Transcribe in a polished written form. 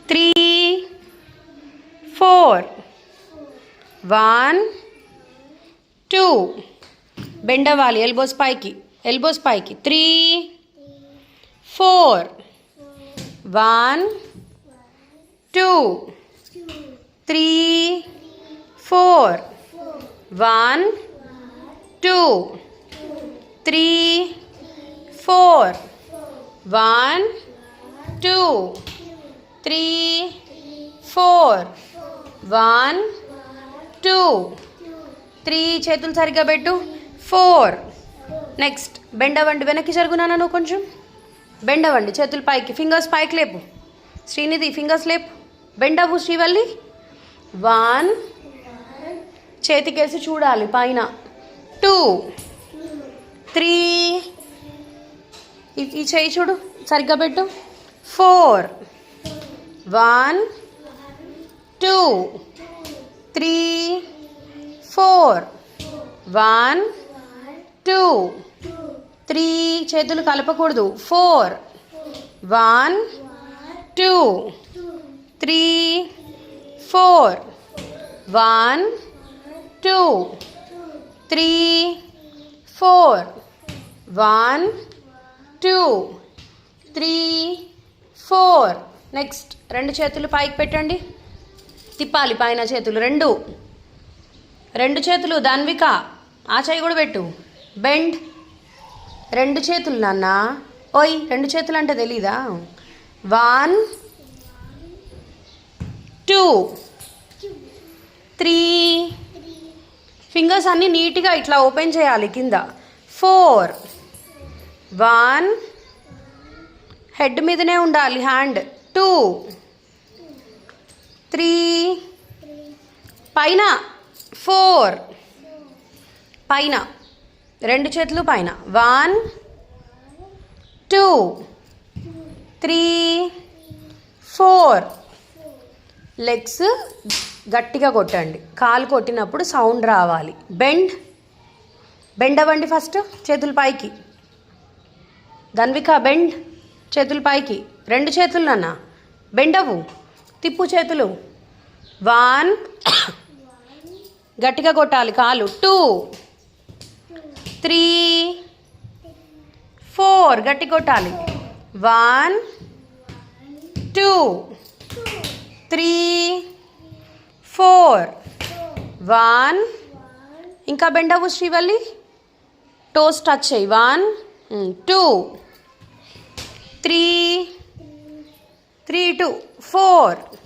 3 4 1 2 bend అవ్వాలి elbows పైకి 3 4 1 2 3 4 1 2 3 4 1 2 3 4 1 2 3 చేతులు సరిగ్గా పెట్టు 4 నెక్స్ట్ బెండ్ అవ్వండి వెనక్కి జరుగునానా నువ్వు కొంచెం బెండ్ అవ్వండి చేతులు పైకి ఫింగర్స్ పైకి లేపు శ్రీనిధి ఫింగర్స్ లేపు బెండ్ అవ్వు శ్రీవల్లి 1 చేతికేసి చూడాలి పైన 2 3 ఈ చేయి చూడు సరిగ్గా పెట్టు 4 1 2 3 4 1 2 3 చేతులు కలపకూడదు 4 1 2 3 4 1 2 3 4 1 2 3 4 నెక్స్ట్ రెండు చేతులు పైకి పెట్టండి తిప్పాలి పైన చేతులు రెండు చేతులు దాన్విక ఆ చేయి కూడా పెట్టు బెండ్ రెండు చేతులు నాన్న ఓయ్ రెండు చేతులు అంటే తెలీదా 1 2 3 ఫింగర్స్ అన్నీ నీట్గా ఇట్లా ఓపెన్ చేయాలి కింద 4 1 హెడ్ మీదనే ఉండాలి హ్యాండ్ 2 3 పైన 4 పైన రెండు చేతులు పైన 1 2 3 4 లెగ్స్ గట్టిగా కొట్టండి కాలు కొట్టినప్పుడు సౌండ్ రావాలి బెండ్ అవ్వండి ఫస్ట్ చేతులు పైకి ధన్విక బెండ్ చేతులు పైకి రెండు చేతులు నాన్న బెండ్ అవ్వు తిప్పు చేతులు 1 గట్టిగా కొట్టాలి కాలు 2 3 4 గట్టి కొట్టాలి 1 2 3 4 1 ఇంకా బెండ్ అవ్వు శ్రీవల్లి టోస్ టచ్ చేయి 1 2 3 2 4